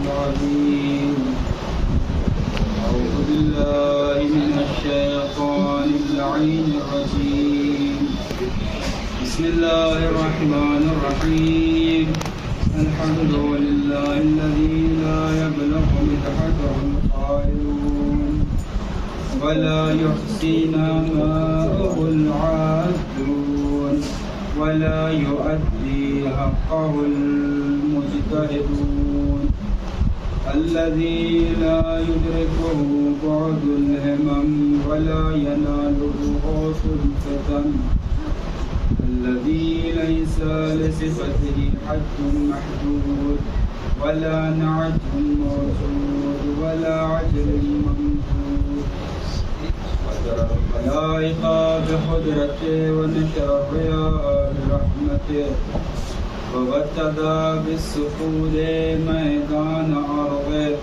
العظيم أعوذ بالله من الشيطان اللعين الرجيم بسم الله الرحمن الرحيم الحمد لله الذي لا يبلغ مدحته القائلون ولا يحصينا ماءه العادون ولا يؤدي حقه المجتهدون الذي لا يدركه بعد الهمم ولا يناله غوث الفتن الذي ليس لصفته حد محدود ولا نعت موجود ولا عجل ممدود خلائق بقدرته ونشر الرياء برحمته وابتدى بالسقوط ميدان أرضه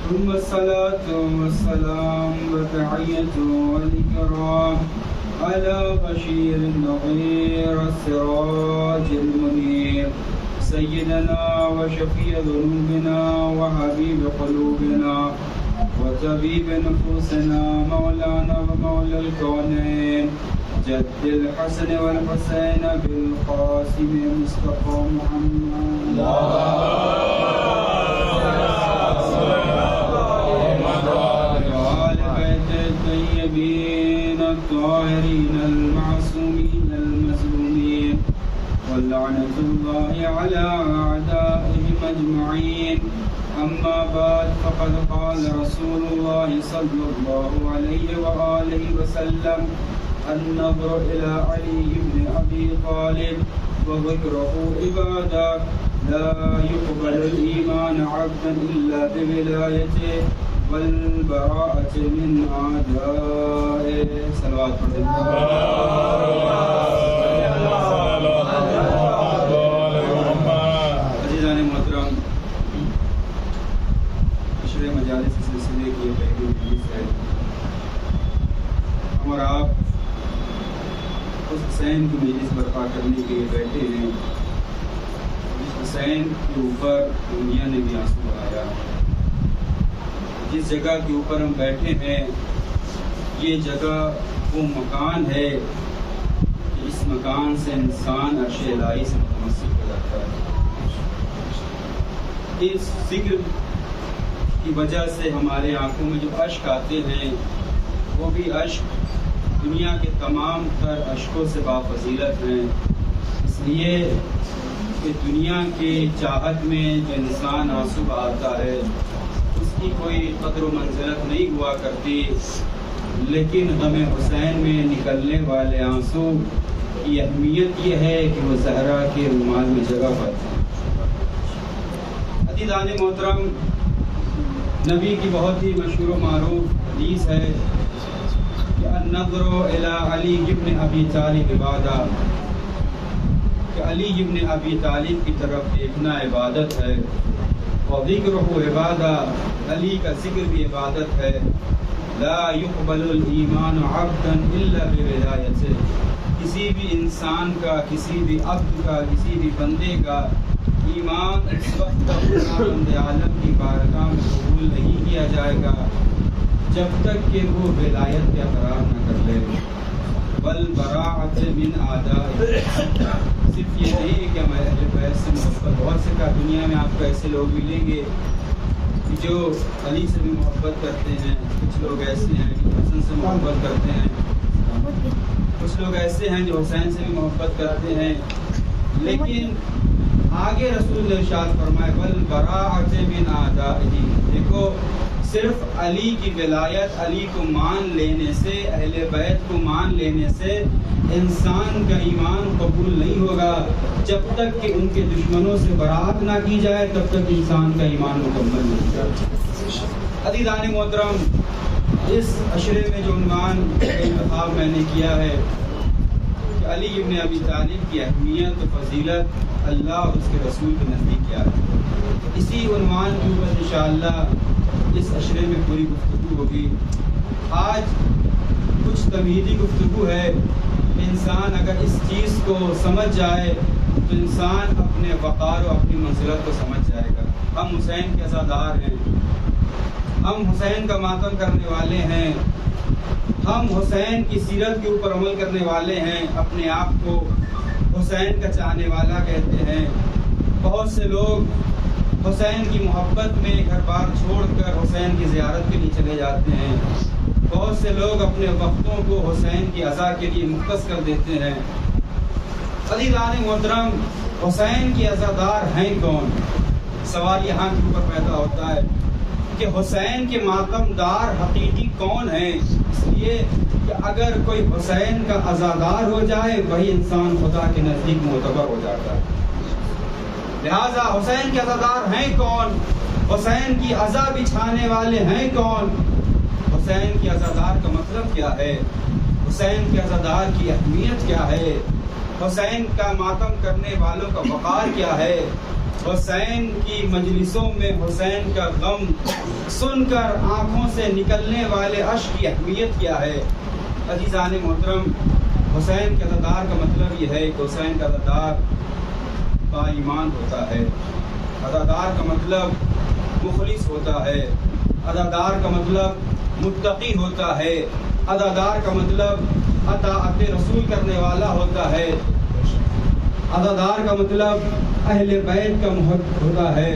ثم الصلاة والسلام وتحية والإكرام على بشير النظير السراج المنير سيدنا وشفيع ذنوبنا وحبيب قلوبنا وطبيب نفوسنا مولانا ومولى الكونين جد الحسن والحسين بالقاسم مصطفى محمد وآل بيت الطيبين الطاهرين المعصومين المظلومين ولعنة الله على أعدائهم أجمعين أما بعد فقد قال رسول الله صلى الله عليه وآله وسلم النظر إلى علي بن أبي طالب وذكره عبادة لا يقبل الإيمان عبدا إلا بولايته والبراءة من أعدائه صلوات عزیزان محترم عشر مجالس سلسلے کی پہلی مجلس ہے ہم اور آپ اس حسین کی مجلس برپا کرنے کے لیے بیٹھے ہیں جس حسین کے اوپر دنیا نے بھی آنسو بہایا جس جگہ کے اوپر ہم بیٹھے ہیں یہ جگہ وہ مکان ہے کہ اس مکان سے انسان عرش الہی سے متمسک ہو جاتا ہے اس ذکر کی وجہ سے ہمارے آنکھوں میں جو اشک آتے ہیں وہ بھی اشک دنیا کے تمام تر اشکوں سے بافضیلت ہیں اس لیے کہ دنیا کی چاہت میں جو انسان آنسو بہاتا ہے اس کی کوئی قدر و منزلت نہیں ہوا کرتی لیکن غم حسین میں نکلنے والے آنسو کی اہمیت یہ ہے کہ وہ زہرا کے رومال میں جگہ پاتے ہیں عزیزان محترم نبی کی بہت ہی مشہور و معروف حدیث ہے کہ النظر الی علی ابن ابی طالب عبادہ کہ علی ابن ابی طالب کی طرف دیکھنا عبادت ہے وذکرہ عبادہ علی کا ذکر بھی عبادت ہے لا يقبل الایمان عبدا الا بولایتہ کسی بھی انسان کا کسی بھی عبد کا کسی بھی بندے کا ایمان اس وقت تک بند عالم کی بارگاہ میں قبول نہیں کیا جائے گا جب تک کہ وہ ولایت کا اقرار نہ کر لے والبراءۃ من اعدائہ صرف یہ نہیں کہ ہم اہل بیت سے محبت بہت سے کا دنیا میں آپ کو ایسے لوگ ملیں گے جو علی سے بھی محبت کرتے ہیں کچھ لوگ ایسے ہیں جو حسن سے محبت کرتے ہیں کچھ لوگ ایسے ہیں جو حسین سے بھی محبت کرتے ہیں لیکن آگے رسول نے ارشاد فرمائے والبراءۃ من اعدائہ دیکھو صرف علی کی ولایت علی کو مان لینے سے اہل بیت کو مان لینے سے انسان کا ایمان قبول نہیں ہوگا جب تک کہ ان کے دشمنوں سے برات نہ کی جائے تب تک انسان کا ایمان مکمل نہیں ہوگا عزیزان محترم اس عشرے میں جو عنوان انتخاب میں نے کیا ہے کہ علی ابن ابی طالب کی اہمیت و فضیلت اللہ اور اس کے رسول کے نزدیک کیا ہے اسی عنوان کے اوپر انشاءاللہ اس عشرے میں پوری گفتگو ہوگی آج کچھ تمہیدی گفتگو ہے انسان اگر اس چیز کو سمجھ جائے تو انسان اپنے وقار و اپنی منزلت کو سمجھ جائے گا ہم حسین کے عزادار ہیں، ہم حسین کا ماتم کرنے والے ہیں، ہم حسین کی سیرت کے اوپر عمل کرنے والے ہیں، اپنے آپ کو حسین کا چاہنے والا کہتے ہیں۔ بہت سے لوگ حسین کی محبت میں گھر بار چھوڑ کر حسین کی زیارت کے لیے چلے جاتے ہیں، بہت سے لوگ اپنے وقتوں کو حسین کی عزا کے لیے مختص کر دیتے ہیں۔ عزیزان محترم، حسین کے عزادار ہیں کون؟ سوال یہاں کے اوپر پیدا ہوتا ہے کہ حسین کے ماتم دار حقیقی کون ہیں؟ اس لیے کہ اگر کوئی حسین کا عزادار ہو جائے وہی انسان خدا کے نزدیک معتبر ہو جاتا ہے۔ لہذا حسین کے عزادار ہیں کون؟ حسین کی عزا بچھانے والے ہیں کون؟ حسین کے عزادار کا مطلب کیا ہے؟ حسین کے عزادار کی اہمیت کیا ہے؟ حسین کا ماتم کرنے والوں کا وقار کیا ہے؟ حسین کی مجلسوں میں حسین کا غم سن کر آنکھوں سے نکلنے والے اشک کی اہمیت کیا ہے؟ عزیزان محترم، حسین کے عزادار کا مطلب یہ ہے کہ حسین کا عزادار با ایمان ہوتا ہے، عزادار کا مطلب مخلص ہوتا ہے، عزادار کا مطلب متقی ہوتا ہے، عزادار کا مطلب اطاعت رسول کرنے والا ہوتا ہے، عزادار کا مطلب اہل بیت کا محب ہوتا ہے،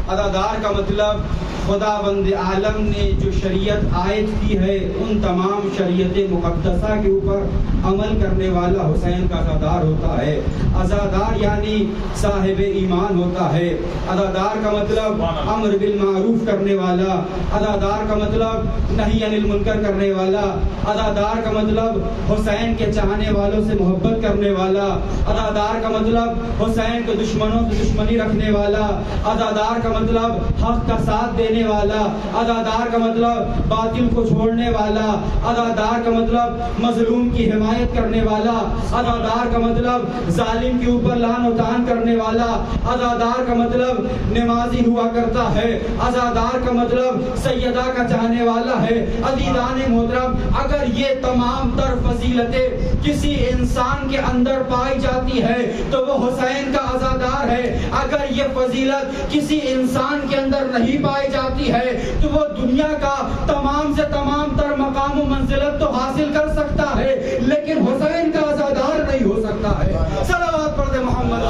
عزادار کا مطلب خدا بند عالم نے جو شریعت عائد کی ہے ان تمام شریعت مقدسہ کے اوپر عمل کرنے والا حسین کا عزادار ہوتا ہے۔ عزادار یعنی صاحب ایمان ہوتا ہے۔ عزادار کا مطلب امر بالمعروف کرنے والا، عزادار کا مطلب نہی عن المنکر کرنے والا، عزادار کا مطلب حسین کے چاہنے والوں سے محبت کرنے والا، عزادار کا مطلب حسین کے دشمنوں سے دشمنی رکھنے والا، عزادار کا مطلب حق کا ساتھ دینے والا، عزادار کا مطلب باطل کو چھوڑنے والا، عزادار کا مطلب مظلوم کی حمایت کرنے والا، عزادار کا مطلب ظالم کے اوپر لعن و طعن کرنے والا، عزادار کا مطلب نمازی ہوا کرتا ہے، عزادار کا مطلب سیدہ کا چاہنے والا ہے۔ عزیزان محترم، اگر یہ تمام تر فضیلتیں کسی انسان کے اندر پائی جاتی ہے تو وہ حسین کا عزادار ہے۔ اگر یہ فضیلت کسی انسان کے اندر نہیں پائی جاتی ہے تو وہ دنیا کا تمام سے تمام تر مقام و منزلت تو حاصل کر سکتا ہے لیکن حسین کا عزادار نہیں ہو سکتا ہے۔ صلوات پڑھ دے محمد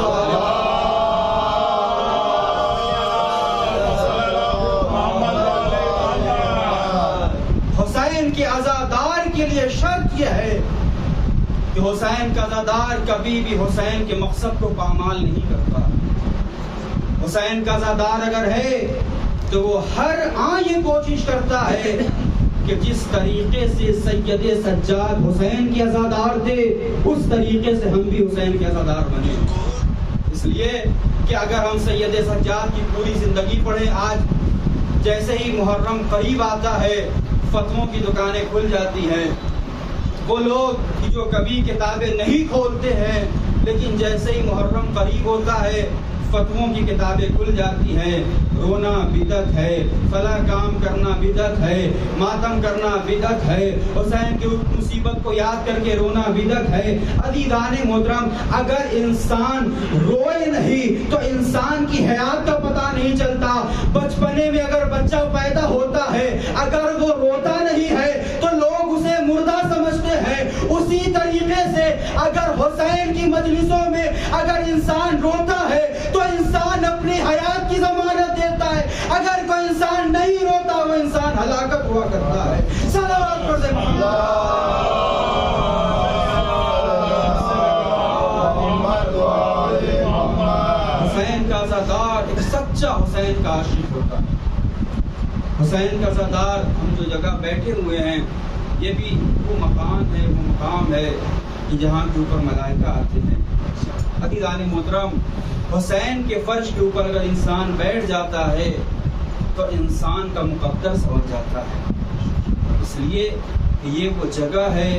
حسین کے عزادار کے لیے شرط یہ ہے کہ حسین کا عزادار کبھی بھی حسین کے مقصد کو پامال نہیں کرتا۔ حسین کا عزادار اگر ہے تو وہ ہر آن یہ کوشش کرتا ہے کہ جس طریقے سے سید سجاد حسین کے عزادار تھے اس طریقے سے ہم بھی حسین کے عزادار بنے۔ اس لیے کہ اگر ہم سید سجاد کی پوری زندگی پڑھیں، آج جیسے ہی محرم قریب آتا ہے فتووں کی دکانیں کھل جاتی ہیں، وہ لوگ جو کبھی کتابیں نہیں کھولتے ہیں لیکن جیسے ہی محرم قریب ہوتا ہے فتووں کی کتابیں کھل جاتی ہیں۔ رونا بدعت ہے، فلاں کام کرنا بدعت ہے، ماتم کرنا بدعت ہے، حسین کی مصیبت کو یاد کر کے رونا بدعت ہے۔ عزیزان محترم، اگر انسان روئے نہیں تو انسان کی حیات کا پتہ نہیں چلتا۔ بچپنے میں اگر بچہ پیدا ہوتا ہے اگر وہ روتا نہیں ہے تو لوگ اسے مردہ سمجھتے ہیں۔ اسی طریقے سے اگر حسین کی مجلسوں میں اگر انسان روتا ہے تو انسان اپنی حیات کی ضمانت دیتا ہے، اگر کوئی انسان نہیں روتا وہ انسان ہلاکت ہوا کرتا ہے۔ صلوات پڑھ دے حسین کا عزادار ایک سچا حسین کا عاشق ہوتا ہے۔ حسین کا عزادار ہم جو جگہ بیٹھے ہوئے ہیں یہ بھی وہ مکان ہے، وہ مقام ہے کہ جہاں کے اوپر ملائکہ آتے ہیں۔ عزیزان محترم، حسین کے فرش کے اوپر اگر انسان بیٹھ جاتا ہے تو انسان کا مقدر سمجھ جاتا ہے۔ اس لیے کہ یہ وہ جگہ ہے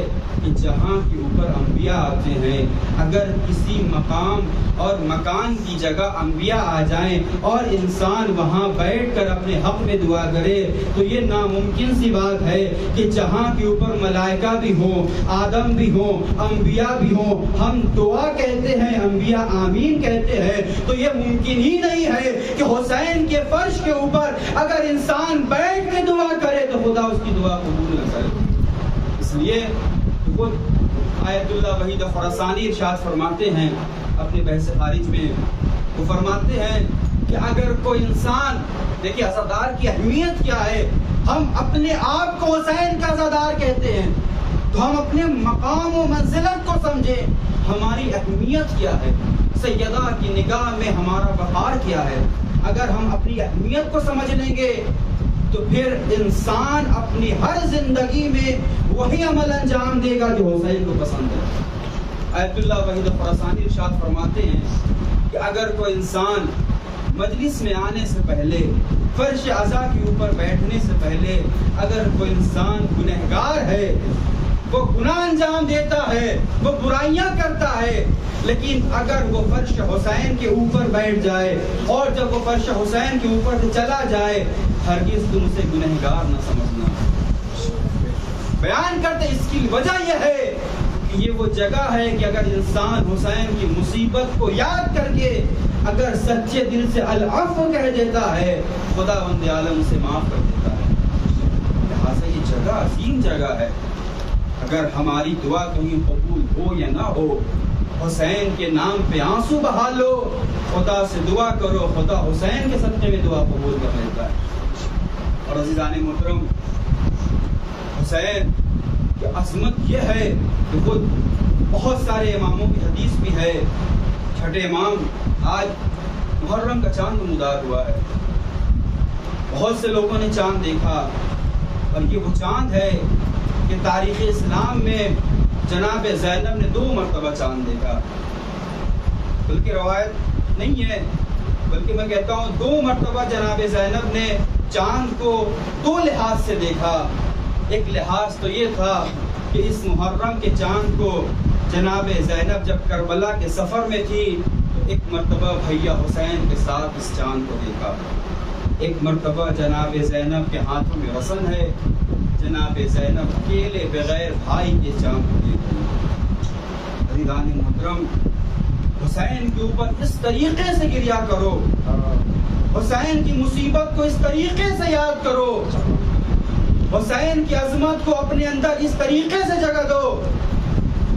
کہ جہاں کے اوپر انبیاء آتے ہیں. اگر کسی مقام اور مکان کی جگہ انبیاء آ جائیں اور انسان وہاں بیٹھ کر اپنے حق میں دعا کرے تو یہ ناممکن سی بات ہے کہ جہاں کے اوپر ملائکہ بھی ہوں، آدم بھی ہوں، انبیاء بھی ہوں، ہم دعا کہتے ہیں، انبیاء آمین کہتے ہیں، تو یہ ممکن ہی نہیں ہے کہ حسین کے فرش کے اوپر اگر انسان بیٹھ کے دعا کرے تو خدا اس کی دعا قبول نہ کرے. اس لیے خود آیت اللہ وحید خراسانی ارشاد فرماتے ہیں اپنے بحث خارج میں، وہ فرماتے ہیں کہ اگر کوئی انسان، دیکھیے عزادار کی اہمیت کیا ہے. ہم اپنے آپ کو حسین کا عزادار کہتے ہیں تو ہم اپنے مقام و منزلت کو سمجھیں، ہماری اہمیت کیا ہے، سیدہ کی نگاہ میں ہمارا وقار کیا ہے. اگر ہم اپنی اہمیت کو سمجھ لیں گے تو پھر انسان اپنی ہر زندگی میں وہی عمل انجام دے گا جو حسین کو پسند ہے. آیت اللہ وحید خراسانی ارشاد فرماتے ہیں کہ اگر کوئی انسان مجلس میں آنے سے پہلے، فرش عزا کے اوپر بیٹھنے سے پہلے اگر کوئی انسان گنہگار ہے، وہ گناہ انجام دیتا ہے، وہ برائیاں کرتا ہے، لیکن اگر وہ فرش حسین کے اوپر بیٹھ جائے اور جب وہ فرش حسین کے اوپر سے چلا جائے، ہرگز تم اسے گنہگار نہ سمجھنا. بیان کرتے اس کی وجہ یہ ہے کہ یہ وہ جگہ ہے کہ اگر انسان حسین کی مصیبت کو یاد کر کے اگر سچے دل سے العفو کہہ دیتا ہے، خداوند عالم اسے معاف کر دیتا ہے. لہٰذا یہ جگہ عظیم جگہ ہے. اگر ہماری دعا کہیں قبول ہو یا نہ ہو، حسین کے نام پہ آنسو بہا لو، خدا سے دعا کرو، خدا حسین کے صدقے میں دعا قبول کر لیتا ہے. اور عزیزان محترم، حسین کی عظمت یہ ہے کہ وہ بہت سارے اماموں کی حدیث بھی ہے. چھٹے امام، آج محرم کا چاند نمودار ہوا ہے، بہت سے لوگوں نے چاند دیکھا، اور یہ وہ چاند ہے کہ تاریخ اسلام میں جناب زینب نے 2 مرتبہ چاند دیکھا. بلکہ روایت نہیں ہے، بلکہ میں کہتا ہوں 2 مرتبہ جناب زینب نے چاند کو 2 لحاظ سے دیکھا. ایک لحاظ تو یہ تھا کہ اس محرم کے چاند کو جناب زینب جب کربلا کے سفر میں تھی تو ایک مرتبہ بھیا حسین کے ساتھ اس چاند کو دیکھا. ایک مرتبہ جناب زینب کے ہاتھوں میں رسن ہے، جناب زینب اکیلے بغیر بھائی کے چاند کو دیکھتی. عزیزان محترم، حسین کے اوپر اس طریقے سے گریا کرو، حسین کی مصیبت کو اس طریقے سے یاد کرو، حسین کی عظمت کو اپنے اندر اس طریقے سے جگہ دو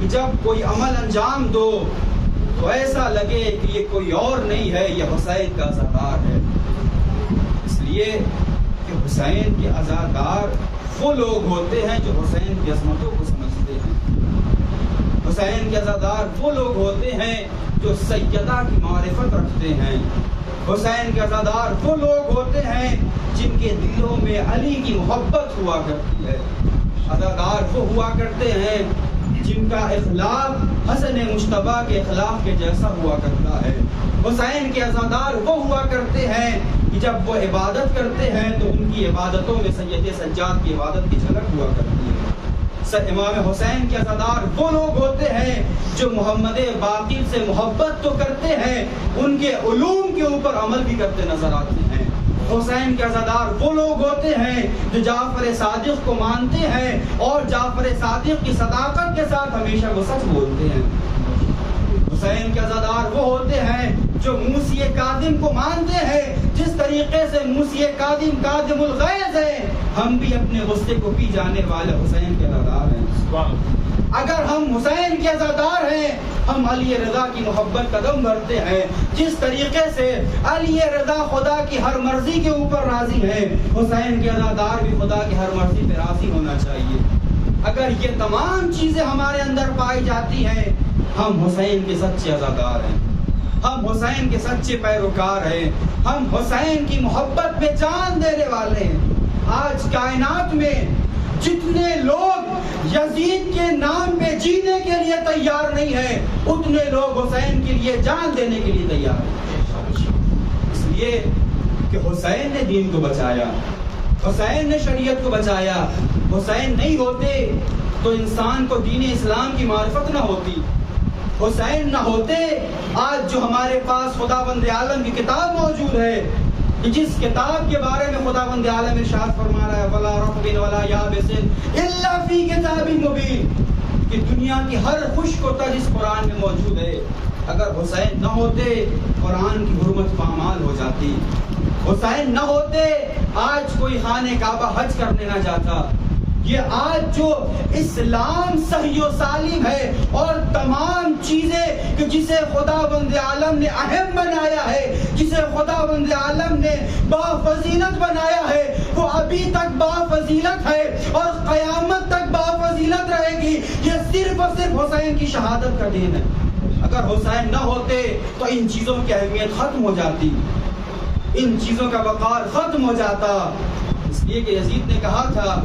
کہ جب کوئی عمل انجام دو تو ایسا لگے کہ یہ کوئی اور نہیں ہے، یہ حسین کا عزادار ہے. اس لیے کہ حسین کے عزادار وہ لوگ ہوتے ہیں جو حسین کی عظمتوں کو سمجھتے ہیں. حسین کے عزادار وہ لوگ ہوتے ہیں جو سیدہ کی معرفت رکھتے ہیں. حسین کے عزادار وہ لوگ ہوتے ہیں جن کے دلوں میں علی کی محبت ہوا کرتی ہے. عزادار وہ ہوا کرتے ہیں جن کا اخلاق حسن مجتبیٰ کے اخلاق کے جیسا ہوا کرتا ہے. حسین کے عزادار وہ ہوا کرتے ہیں کہ جب وہ عبادت کرتے ہیں تو ان کی عبادتوں میں سید سجاد کی عبادت کی جھلک ہوا کرتی ہے. امام حسین کے عزادار وہ لوگ ہوتے ہیں جو محمد باقر سے محبت تو کرتے ہیں، ان کے علوم کے اوپر عمل بھی کرتے نظر آتے ہیں. حسین کے عزادار وہ لوگ ہوتے ہیں جو جعفر صادق کو مانتے ہیں اور جعفر صادق کی صداقت کے ساتھ ہمیشہ وہ سچ بولتے ہیں. حسین کے عزادار وہ ہوتے ہیں جو موسی کاظم کو مانتے ہیں، جس طریقے سے موسی کاظم کاظم الغیظ ہے، ہم بھی اپنے غصے کو پی جانے والے حسین کے عزادار ہیں. اگر ہم حسین کے عزادار ہیں، ہم علی رضا کی محبت کا دم بھرتے ہیں. جس طریقے سے علی رضا خدا کی ہر مرضی کے اوپر راضی ہے، حسین کے عزادار بھی خدا کی ہر مرضی پہ راضی ہونا چاہیے. اگر یہ تمام چیزیں ہمارے اندر پائی جاتی ہیں، ہم حسین کے سچے عزادار ہیں، ہم حسین کے سچے پیروکار ہیں، ہم حسین کی محبت پہ جان دینے والے ہیں. آج کائنات میں جتنے لوگ یزید کے نام پہ جینے کے لیے تیار نہیں ہیں، اتنے لوگ حسین کے لیے جان دینے کے لیے تیار ہیں. اس لیے کہ حسین نے دین کو بچایا، حسین نے شریعت کو بچایا. حسین نہیں ہوتے تو انسان کو دین اسلام کی معرفت نہ ہوتی. حسین نہ ہوتے آج جو ہمارے پاس خداوند عالم کی کتاب موجود ہے، جس کتاب کے بارے میں خداوند عالم ارشاد فرما رہا ہے ولا رطب ولا یابس الا فی کتاب مبین، کہ دنیا کی ہر خشک و تر اس قرآن میں موجود ہے. اگر حسین نہ ہوتے قرآن کی حرمت پامال ہو جاتی. حسین نہ ہوتے آج کوئی خانہ کعبہ حج کرنے نہ جاتا. یہ آج جو اسلام صحیح و سالم ہے اور تمام چیزیں کہ جسے خداوند عالم نے اہم بنایا ہے، جسے خداوند عالم نے بافضیلت بنایا ہے، وہ ابھی تک بافضیلت ہے اور قیامت تک بافضیلت رہے گی. یہ صرف اور صرف حسین کی شہادت کا دین ہے. اگر حسین نہ ہوتے تو ان چیزوں کی اہمیت ختم ہو جاتی، ان چیزوں کا وقار ختم ہو جاتا. اس لیے کہ یزید نے کہا تھا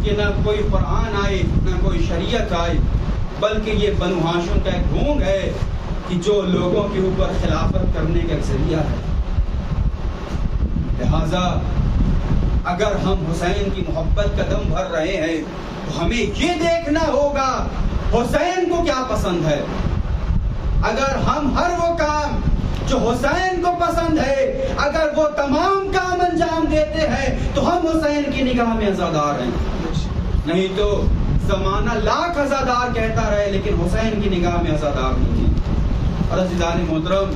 کہ نہ کوئی قرآن آئے نہ کوئی شریعت آئے، بلکہ یہ بنو ہاشم کا ایک ڈھونگ ہے کہ جو لوگوں کے اوپر خلافت کرنے کا ذریعہ ہے. لہذا اگر ہم حسین کی محبت کا دم بھر رہے ہیں تو ہمیں یہ دیکھنا ہوگا حسین کو کیا پسند ہے. اگر ہم ہر وہ کام جو حسین کو پسند ہے اگر وہ تمام کام انجام دیتے ہیں تو ہم حسین کی نگاہ میں عزادار ہیں. نہیں تو زمانہ لاکھ عزادار کہتا رہے لیکن حسین کی نگاہ میں عزادار نہیں تھی. اور عزیزان محترم،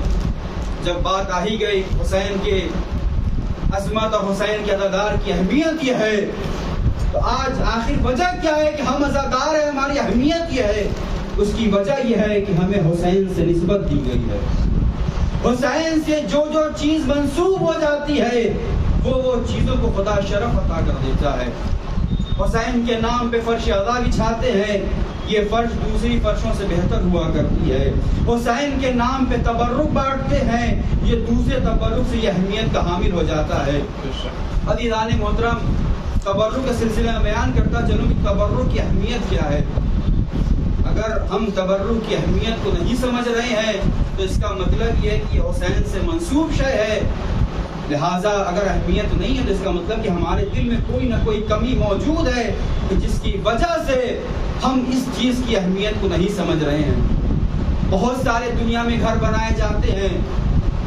جب بات آ ہی گئی حسین کے عظمت اور حسین کے عزادار کی اہمیت یہ ہے تو آج آخر وجہ کیا ہے کہ ہم عزادار ہیں؟ ہماری اہمیت یہ ہے، اس کی وجہ یہ ہے کہ ہمیں حسین سے نسبت دی گئی ہے. حسین سے جو جو چیز منسوب ہو جاتی ہے وہ چیزوں کو خدا شرف عطا کر دیتا ہے. حسین کے نام پہ فرش عزا بچھاتے ہیں، یہ فرش دوسری فرشوں سے بہتر ہوا کرتی ہے. حسین کے نام پہ تبرک بانٹتے ہیں، یہ دوسرے تبرک سے یہ اہمیت کا حامل ہو جاتا ہے. عزیزان محترم، تبرک کا سلسلہ میں بیان کرتا چلوں کہ تبرک کی اہمیت کیا ہے. اگر ہم تبرک کی اہمیت کو نہیں سمجھ رہے ہیں تو اس کا مطلب یہ ہے کہ یہ حسین سے منسوب شے ہے. لہٰذا اگر اہمیت نہیں ہے تو اس کا مطلب کہ ہمارے دل میں کوئی نہ کوئی کمی موجود ہے کہ جس کی وجہ سے ہم اس چیز کی اہمیت کو نہیں سمجھ رہے ہیں. بہت سارے دنیا میں گھر بنائے جاتے ہیں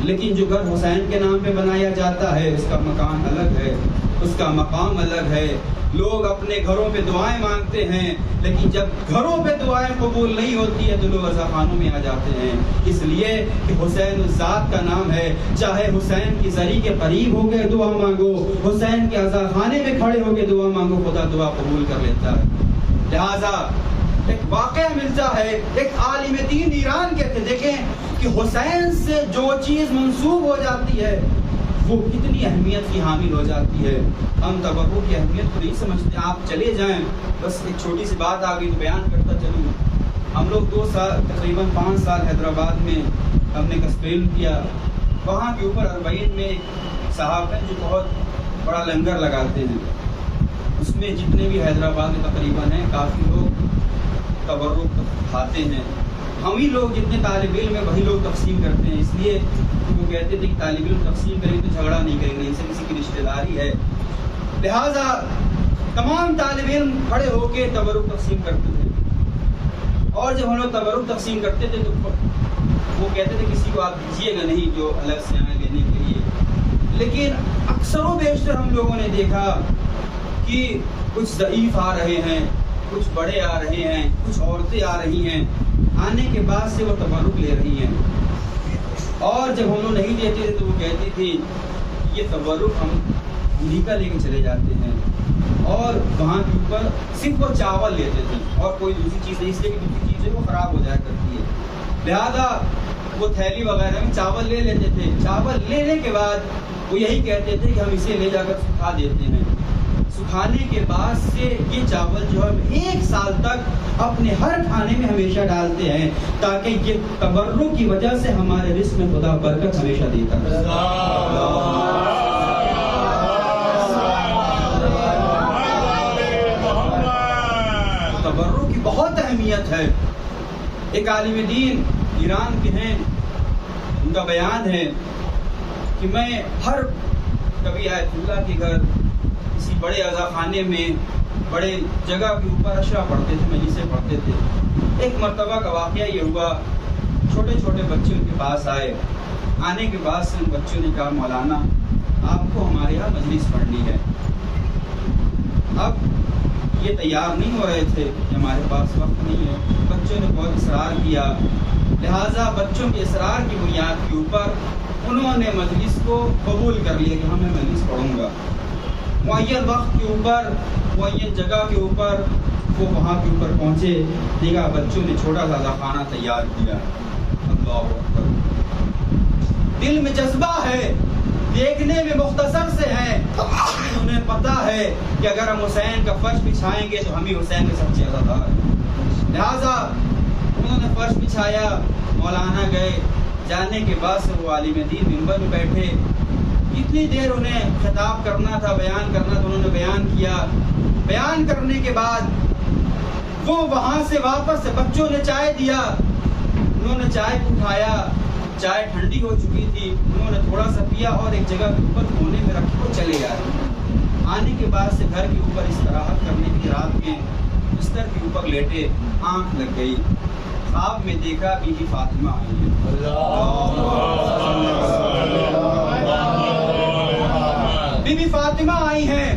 لیکن جو گھر حسین کے نام پہ بنایا جاتا ہے اس کا مکان الگ ہے، اس کا مقام الگ ہے. لوگ اپنے گھروں پہ دعائیں مانگتے ہیں لیکن جب گھروں پہ دعائیں قبول نہیں ہوتی ہے تو لوگ عزاخانوں میں آ جاتے ہیں. اس لیے کہ حسین الذات کا نام ہے، چاہے حسین کی زری کے قریب ہو کے دعا مانگو، حسین کے عزاخانے میں کھڑے ہو کے دعا مانگو، خدا دعا قبول کر لیتا ہے. لہٰذا ایک واقعہ ملتا ہے، ایک عالم دین ایران کہتے دیکھیں کہ حسین سے جو چیز منسوب ہو جاتی ہے وہ کتنی اہمیت کی حامل ہو جاتی ہے. ہم تبرک کی اہمیت کو نہیں سمجھتے. آپ چلے جائیں، بس ایک چھوٹی سی بات آ گئی تو بیان کرتا چلوں. ہم لوگ 2 سال تقریباً 5 سال حیدرآباد میں ہم نے کسپیل کیا. وہاں کے اوپر اربعین میں ایک صاحب ہیں جو بہت بڑا لنگر لگاتے ہیں. اس میں جتنے بھی حیدرآباد میں تقریباً ہیں کافی لوگ تبرک کھاتے ہیں. ہم ہی لوگ جتنے طالب علم ہیں وہی لوگ تقسیم کرتے ہیں. اس لیے وہ کہتے تھے کہ طالب علم تقسیم کریں تو جھگڑا نہیں کریں گے، ان سے کسی کی رشتہ داری ہے. لہٰذا تمام طالب علم کھڑے ہو کے تبرک تقسیم کرتے تھے. اور جب ہم لوگ تبرک تقسیم کرتے تھے تو وہ کہتے تھے کسی کو آپ دیجیے گا نہیں جو الگ سے آئیں لینے کے لیے. لیکن اکثر و بیشتر ہم لوگوں نے دیکھا کہ کچھ ضعیف آ رہے ہیں، کچھ بڑے آ رہے ہیں، کچھ عورتیں آ رہی ہیں. آنے کے بعد سے وہ تبرک لے رہی ہیں اور جب ہم لوگ نہیں دیتے تھے تو وہ کہتی تھی یہ تبرک ہم انہی کا لے کے چلے جاتے ہیں. اور وہاں کے اوپر صرف وہ چاول لیتے تھے اور کوئی دوسری چیز نہیں، اس لیے کہ دوسری چیزیں وہ خراب ہو جایا کرتی ہے. لہذا وہ تھیلی وغیرہ میں چاول لے لیتے تھے. چاول لینے کے بعد وہ یہی کہتے تھے کہ ہم اسے لے جا کر سکھا دیتے ہیں. سکھانے کے بعد سے یہ چاول جو ہم 1 سال تک اپنے ہر کھانے میں ہمیشہ ڈالتے ہیں تاکہ یہ تبرک کی وجہ سے ہمارے رزق میں خدا برکت ہمیشہ دیتا ہے. تبرک کی بہت اہمیت ہے. ایک عالم دین ایران کے ہیں، ان کا بیان ہے کہ میں ہر کبھی آیت اللہ کے گھر، کسی بڑے عزا خانے میں بڑے جگہ کے اوپر اشرا پڑھتے تھے، مجلسیں پڑھتے تھے. ایک مرتبہ کا واقعہ یہ ہوا، چھوٹے چھوٹے بچے ان کے پاس آئے. آنے کے بعد سے ان بچوں نے کہا مولانا آپ کو ہمارے یہاں مجلس پڑھنی ہے. اب یہ تیار نہیں ہو رہے تھے کہ ہمارے پاس وقت نہیں ہے. بچوں نے بہت اصرار کیا، لہٰذا بچوں کے اصرار کی بنیاد کے اوپر انہوں نے مجلس کو قبول کر لیا کہ میں مجلس پڑھوں گا. معین وقت کے اوپر، معین جگہ کے اوپر وہ وہاں کے اوپر پہنچے. دیکھا بچوں نے چھوٹا سا خانہ تیار کیا. اللہ اکبر. دل میں جذبہ ہے، دیکھنے میں مختصر سے ہیں، انہیں پتا ہے کہ اگر ہم حسین کا فرش بچھائیں گے تو ہم ہی حسین کے سچے عزادار ہیں. لہٰذا انہوں نے فرش بچھایا. مولانا گئے. جانے کے بعد سے وہ عالم دین منبر میں بیٹھے. اتنی دیر انہیں خطاب کرنا تھا، بیان کرنا تھا، انہوں نے بیان کیا. بیان کرنے کے بعد وہ وہاں سے واپس بچوں نے چائے دیا. انہوں نے چائے کو اٹھایا. چائے ٹھنڈی ہو چکی تھی. انہوں نے تھوڑا سا پیا اور ایک جگہ کے اوپر کونے میں رکھ کے چلے گئے. آنے کے بعد سے گھر کے اوپر استراحت کرنے کی رات میں بستر کے اوپر لیٹے. آنکھ لگ گئی. خواب میں دیکھا بی بی فاطمہ آئی ہے. بی بی فاطمہ آئی ہیں.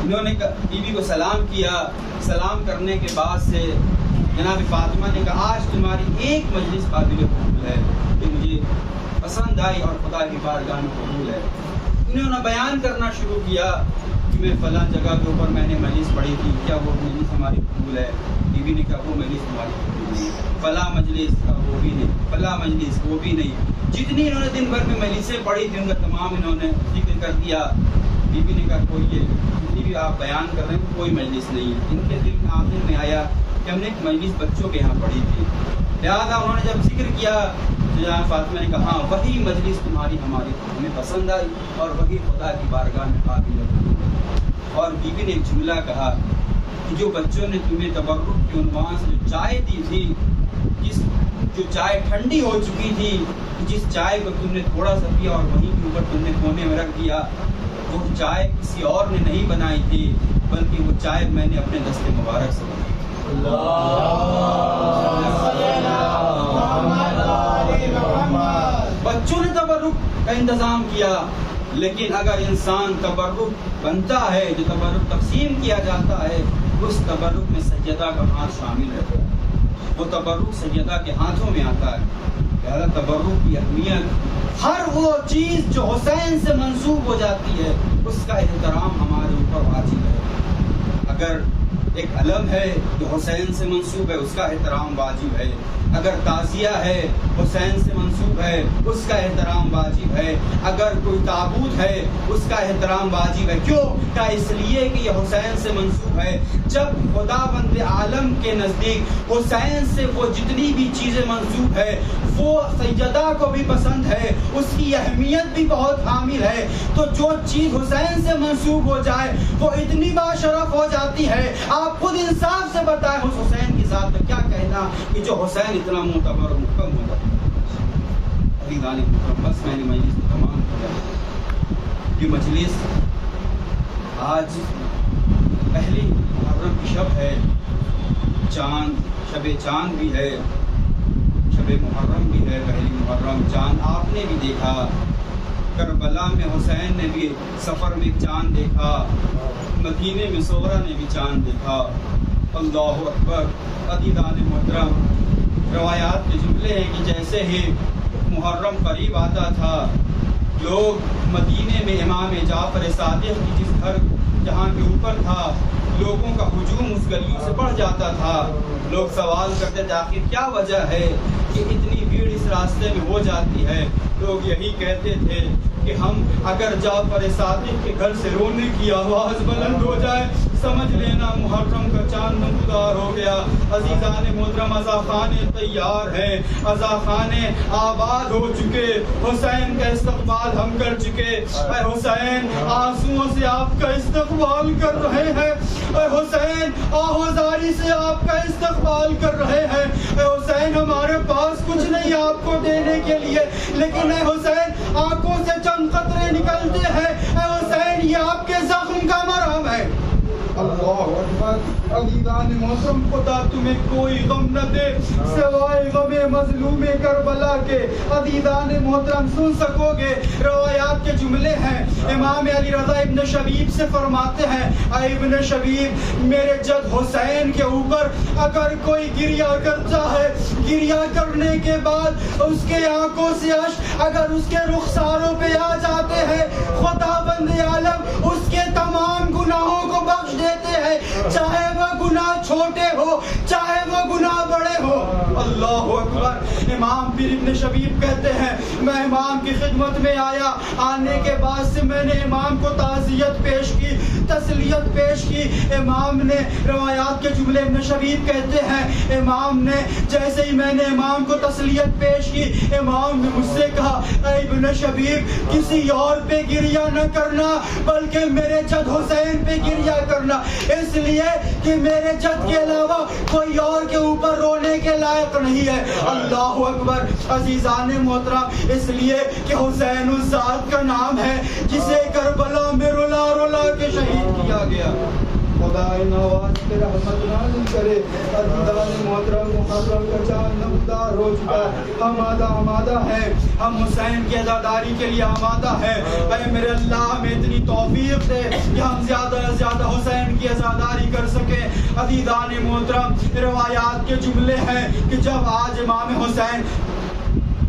انہوں نے بی بی کو سلام کیا. سلام کرنے کے بعد سے جناب فاطمہ نے کہا آج تمہاری ایک مجلس قابل قبول ہے کہ مجھے پسند آئی اور خدا کی بارگاہ میں قبول ہے. انہوں نے بیان کرنا شروع کیا کہ میں فلاں جگہ کے اوپر میں نے مجلس پڑھی تھی، کیا وہ مجلس ہماری قبول ہے؟ بی بی نے کہا وہ مجلس ہماری قبول نہیں. فلاں مجلس کا وہ بھی نہیں، فلاں مجلس وہ بھی نہیں. جتنی انہوں نے دن بھر میں مجلسیں پڑھی تھی ان کا تمام انہوں نے ذکر کر دیا. بی بی نے کہا کوئی یہ جتنی بھی آپ بیان کر رہے ہیں کوئی مجلس نہیں ہے. ان کے دل میں آخر میں آیا کہ ہم نے ایک مجلس بچوں کے یہاں پڑھی تھی. لہٰذا انہوں نے جب ذکر کیا جناب فاطمہ نے کہا ہاں وہی مجلس تمہاری ہماری ہمیں پسند آئی اور وہی خدا کی بارگاہ میں قابل ہے. اور بی بی نے ایک جملہ کہا کہ جو بچوں نے تمہیں تبرک کے عنوان سے جو چائے دی تھی، جو چائے ٹھنڈی ہو چکی تھی، جس چائے کو تم نے تھوڑا سا پیا اور وہیں کے اوپر تم نے کونے میں رکھ دیا، وہ چائے کسی اور نے نہیں بنائی تھی بلکہ وہ چائے میں نے اپنے دست مبارک سے بنائی. بچوں نے تبرک کا انتظام کیا. لیکن اگر انسان تبرک بنتا ہے، جو تبرک تقسیم کیا جاتا ہے، اس تبرک میں سیدہ کا ہاتھ شامل رہتا ہے. وہ تبرک سیدہ کے ہاتھوں میں آتا ہے. لہذا تبرک کی اہمیت، ہر وہ چیز جو حسین سے منسوب ہو جاتی ہے اس کا احترام ہمارے اوپر واجب ہے. اگر ایک علم ہے جو حسین سے منسوب ہے اس کا احترام واجب ہے. اگر تعزیہ ہے حسین سے منسوب ہے اس کا احترام واجب ہے. اگر کوئی تابوت ہے اس کا احترام واجب ہے. کیوں؟ کہ اس لیے کہ یہ حسین سے منسوب ہے. جب خدا بند عالم کے نزدیک حسین سے وہ جتنی بھی چیزیں منسوب ہے وہ سیدہ کو بھی پسند ہے، اس کی اہمیت بھی بہت حامل ہے. تو جو چیز حسین سے منسوب ہو جائے وہ اتنی باشرف ہو جاتی ہے. آپ خود انصاف سے بتائیں اس حسین کی ذات میں کیا کہنا کہ جو حسین اتنا معتبر اور محکم ہوتا ہے. بس میں نے مجلس کو تمام کیا. یہ مجلس آج پہلی محرم کی شب ہے. چاند، شب چاند بھی ہے، شب محرم بھی ہے. پہلی محرم چاند آپ نے بھی دیکھا. کربلا میں حسین نے بھی سفر میں چاند دیکھا. مدینے میں صغرا نے بھی چاند دیکھا. اللہ اکبر. عزیزان محترم، روایات کے جملے ہیں کہ جیسے ہی محرم قریب آتا تھا لوگ مدینے میں امام جعفر صادق کی جس گھر جہاں کے اوپر تھا لوگوں کا ہجوم اس گلیوں سے بڑھ جاتا تھا. لوگ سوال کرتے تھے آخر کیا وجہ ہے کہ اتنی بھیڑ اس راستے میں ہو جاتی ہے. لوگ یہی کہتے تھے کہ ہم اگر جعفر صادق کے گھر سے رونے کی آواز بلند ہو جائے سمجھ لینا محرم کا چاند نمودار ہو گیا. عزیزان محترم، عزا خانے تیار ہیں، عزا خانے آباد ہو چکے. حسین کا استقبال ہم کر چکے. اے حسین آنسوؤں سے آپ کا استقبال کر رہے ہیں. اے حسین آہوزاری سے آپ کا استقبال کر رہے ہیں. اے حسین ہمارے پاس کچھ نہیں آپ کو دینے کے لیے، لیکن اے حسین آنکھوں سے چند قطرے نکلتے ہیں. اے حسین یہ آپ کے عزیزان محترم خدا تمہیں کوئی غم نہ دے سوائے غم مظلوم کربلا کے. عزیزان محترم سن سکو گے روایات کے جملے ہیں. امام علی رضا ابن شبیب سے فرماتے ہیں اے ابن شبیب میرے جد حسین کے اوپر اگر کوئی گریہ کرتا ہے, گریہ کرنے کے بعد اس کے آنکھوں سے اشک اگر اس کے رخساروں پہ آ جاتے ہیں, خدا بند عالم اس کے تمام گناہوں کو بخش دیتے ہیں, چاہے وہ گناہ چھوٹے ہو چاہے وہ گناہ بڑے ہو. اللہ اکبر. امام پیر ابن شبیب کہتے ہیں میں امام کی خدمت میں آیا, آنے کے بعد سے میں نے امام کو تعزیت پیش کی, تسلیت پیش کی. امام نے روایات کے جملے ابن شبیب کہتے ہیں امام نے جیسے ہی میں نے امام کو تسلیت پیش کی, امام نے مجھ سے کہا اے ابن شبیب کسی اور پہ گریہ نہ کرنا بلکہ میرے جد حسین پہ گریہ کرنا, اس لیے کہ میرے جد کے علاوہ کوئی اور کے اوپر رونے کے لائق نہیں ہے. اللہ اکبر. عزیزان محترم اس لیے کہ حسین اس ذات کا نام ہے جسے کربلا میں رلا رلا کے شہید کیا گیا. خدا نواز پہ رحمت نازل کرے. عزیزان محترم محرم کا چاند نمودار ہو چکا ہے, ہم آمادہ ہیں, ہم حسین کی عزاداری کے لیے آمادہ ہیں. اے میرے اللہ ہمیں اتنی توفیق دے کہ ہم زیادہ سے زیادہ حسین کی عزاداری کر سکیں. عزیزان محترم روایات کے جملے ہیں کہ جب آج امام حسین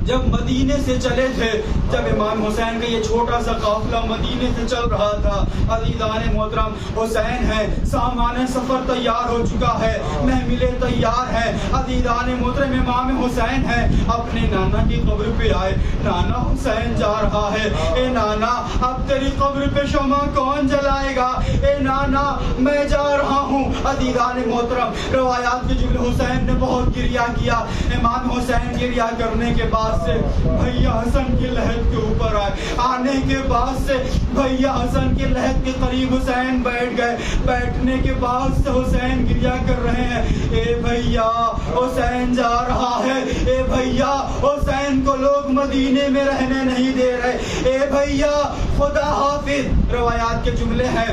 جب مدینے سے چلے تھے, جب امام حسین کا یہ چھوٹا سا قافلہ مدینے سے چل رہا تھا, عزیزان محترم حسین ہے, سامان سفر تیار ہو چکا ہے, محملیں تیار ہیں. عزیزان محترم امام حسین ہے, اپنے نانا کی قبر پہ آئے, نانا حسین جا رہا ہے, اے نانا اب تیری قبر پہ شمع کون جلائے گا, اے نانا میں جا رہا ہوں. عزیزان محترم روایات کے جملے حسین نے بہت گریہ کیا. امام حسین گریہ کرنے کے بعد سے بھیا حسن کی لحد کے اوپر آئے, آنے کے بعد سے بھیا حسن کی لحد کے قریب حسین بیٹھ گئے. بیٹھنے کے بعد سے حسین گریہ کر رہے ہیں اے بھیا حسین جا رہا ہے, اے بھیا حسین کو لوگ مدینے میں رہنے نہیں دے رہے, اے بھیا خدا حافظ. روایات کے جملے ہیں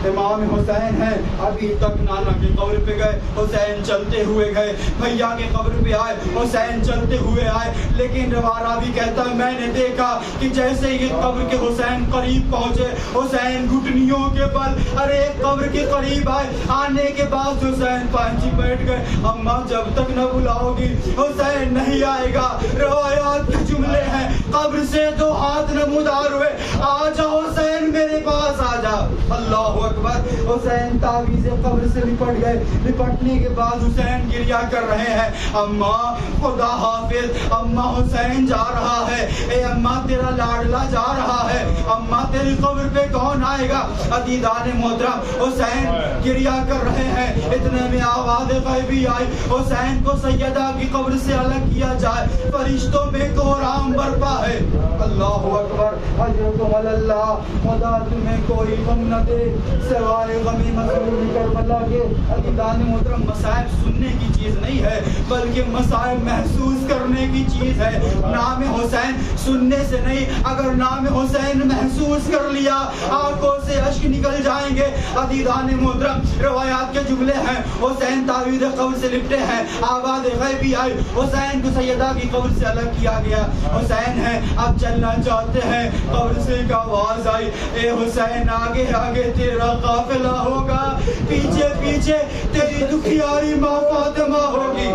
امام حسین ہیں ابھی تک نانا کی قبر پہ گئے, حسین چلتے ہوئے گئے, بھیا کے قبر پہ آئے, حسین چلتے ہوئے آئے. لیکن راوی کہتا ہے میں نے دیکھا کہ جیسے ہی قبر کے حسین قریب پہنچے, حسین گھٹنیوں کے بل ارے قبر کے قریب آئے, آنے کے بعد حسین پانچی بیٹھ گئے. اماں جب تک نہ بلاؤ گی حسین نہیں آئے گا. روایات کے جملے ہیں قبر سے دو ہاتھ نمودار ہوئے, آ جا حسین میرے پاس آ جا. اللہ اکبر. حسین تعویذ قبر سے لپٹ گئے, لپٹنے کے بعد حسین گریہ کر رہے ہیں اماں خدا حافظ, اماں حسین جا رہا ہے, اے اماں تیرا لاڈلا جا رہا ہے, اماں تیری قبر پہ کون آئے گا. عزیزان محترم حسین گریہ کر رہے ہیں, اتنے میں آواز غیبی آئی حسین کو سیدہ کی قبر سے الگ کیا جائے, فرشتوں میں کوہرام برپا ہے. اللہ اکبر. اجرکم اللہ. خدا تمہیں کوئی غم نہ دے سوائے غمی مظلوم کربلا کے. عزیزان محترم مصائب سننے کی چیز نہیں ہے بلکہ مصائب محسوس کرنے کی چیز ہے. نام حسین سننے سے نہیں, اگر نام حسین محسوس کر لیا آنکھوں سے اشک نکل جائیں گے. عزیزان محترم روایات کے جملے ہیں حسین تعویذ قبر سے لپٹے ہیں, آواز غیبی آئی, حسین کو سیدہ کی قبر سے الگ کیا گیا. حسین ہے اب چلنا چاہتے ہیں, قبر سے ایک آواز آئی اے حسین آگے آگے تیرا قافلہ ہوگا, پیچھے پیچھے تیری دکھیاری ماں فاطمہ ہوگی.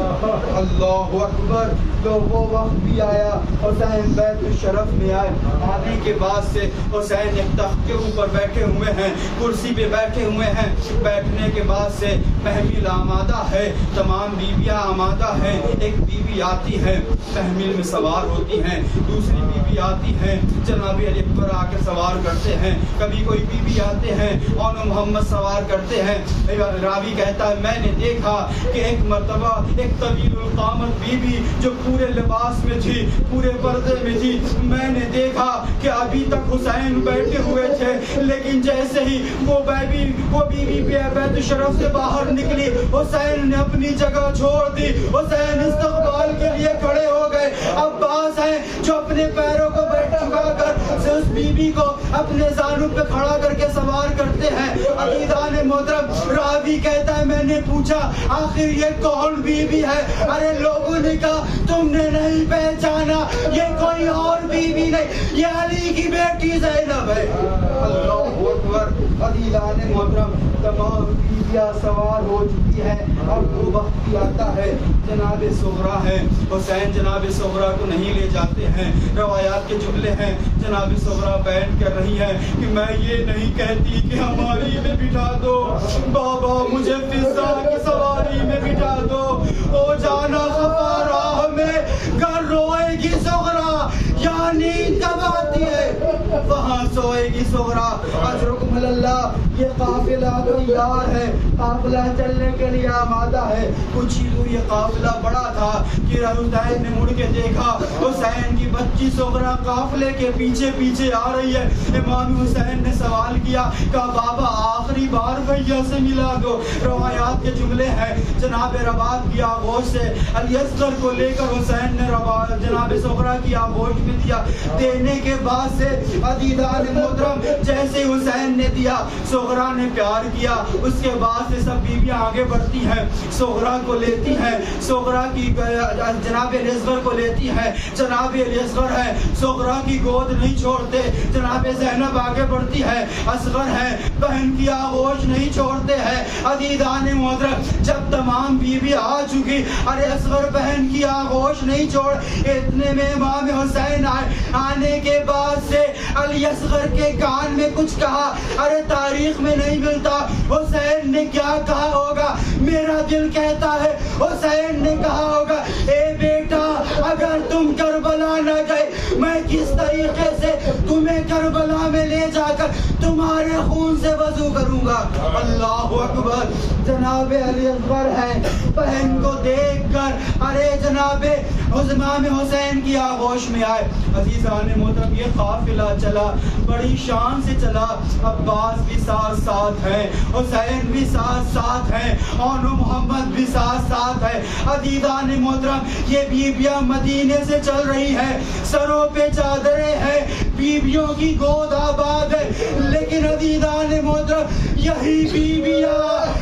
اللہ اکبر. تو وہ وقت بھی آیا, حسین بیت الشرف میں آئے, آنے کے بعد سے حسین ایک تخت کے اوپر بیٹھے ہوئے ہیں, کرسی پہ بیٹھے ہوئے ہیں. بیٹھنے کے بعد سے محمل آمادہ ہے, تمام بیویاں آمادہ ہیں. ایک بیوی آتی ہے محمل میں سوار ہوتی ہیں, دوسری بیوی آتی ہے جناب علی پر آ کے سوار کرتے ہیں, کبھی کوئی بیوی آتے ہیں اور محمد سوار کرتے ہیں. راوی کہتا ہے میں نے دیکھا کہ ایک مرتبہ ایک طویل القامت بیوی جو پورے لباس میں تھی, پورے پردے میں تھی, میں نے دیکھا کہ ابھی تک حسین بیٹھے ہوئے تھے, لیکن جیسے ہی وہ بیوی بیت شرف سے باہر نکلی حسین نے اپنی جگہ چھوڑ دی, حسین استقبال کے لیے کھڑے ہو گئے. عباس ہیں جو اپنے پیروں کو بیٹھا کر سے اس بیوی کو اپنے زانو پہ کھڑا کر کے سوار کرتے ہیں. عزیزان محترم راوی کہتا ہے میں نے پوچھا آخر یہ کون بی بی ہے؟ ارے لوگوں نے کہا تم نے نہیں پہچانا، یہ کوئی اور بی بی نہیں، یہ علی کی بیٹی زینب ہے۔ اللہ اکبر۔ عزیزان محترم تمام بیویاں سوار ہو چکی ہے، اب وہ وقت بھی آتا ہے جناب صغرا ہے، حسین جناب صغرا کو نہیں لے جاتے ہیں۔ روایات کے جملے ہیں جناب صغرا بیٹھ کر رہی ہے کہ میں یہ نہیں کہتی کہ ہماری میں بٹھا دو، بابا مجھے فضا کی سواری میں بٹھا دو، او جانا خفا راہ میں گر روئے گی صغرا، یا نیند کب آتی ہے وہاں سوئے گی صغرا۔ اجرکم اللہ، یہ قافلہ تیار ہے، قافلہ چلنے کے لیے آمادہ ہے۔ کچھ ہی دور یہ قافلہ بڑا تھا کہ حسین نے مڑ کے دیکھا حسین کی بچی صغرا قافلے کے پیچھے پیچھے آ رہی ہے۔ امام حسین نے سوال کیا، کہا بابا آخری بار بھیا سے ملا دو۔ روایات کے جملے ہیں جناب رباب کی آغوش سے علی اصغر کو لے کر حسین نے جناب صغرا کی آغوش میں دیا۔ دینے کے بعد سے عزیزان محترم جیسے حسین نے دیا صغرا نے پیار کیا، اس کے بعد سے سب بیویاں آگے بڑھتی ہیں، صغرا کو لیتی ہیں، صغرا کی جناب علی اصغر کو لیتی ہیں، جناب علی اصغر ہے صغرا کی گود نہیں چھوڑتے، جناب زینب آگے بڑھتی ہے، اصغر ہے بہن کی آغوش نہیں چھوڑتے ہیں۔ عزیزان محترم جب تمام بیوی آ چکی، ارے اصغر بہن کی آغوش نہیں چھوڑ، اتنے میں امام حسین آئے۔ آنے کے بعد سے علی اصغر کے کان میں کچھ کہا، ارے تاریخ میں نہیں ملتا حسین نے کیا کہا ہوگا، میرا دل کہتا ہے حسین نے کہا ہوگا اے بیٹا اگر تم کربلا نہ گئے میں کس طریقے سے تمہیں کربلا میں لے جا کر تمہارے خون سے وضو کروں گا۔ اللہ اکبر۔ جناب علی اصغر ہے بہن کو دیکھ کر ارے جناب امام حسین کی آغوش میں آئے۔ عزیزان محترم یہ قافلہ چلا بڑی شان سے چلا، عباس بھی ساتھ ساتھ ہیں، حسین بھی ساتھ ساتھ ہیں، اور محمد بھی ساتھ ساتھ ہے۔ عزیزان محترم یہ بیویاں مدینے سے چل رہی ہیں، سروں پہ چادریں ہیں، بیویوں کی گود آباد ہے، لیکن عزیزان محترم یہی بیویاں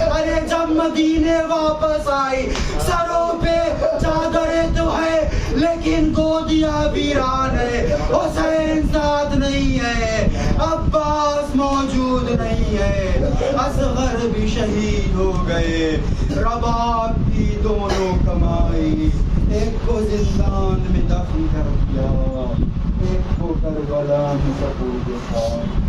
ارے جب مدینے واپس آئی سروں پہ چادریں تو ہے لیکن گودیاں ویران ہے، حسین ساتھ نہیں ہے، عباس موجود نہیں ہے، اصغر بھی شہید ہو گئے۔ رباب کی دونوں کمائی، ایک کو زندان میں دفن کر دیا، ایک کو کربلا میں سپرد خاک۔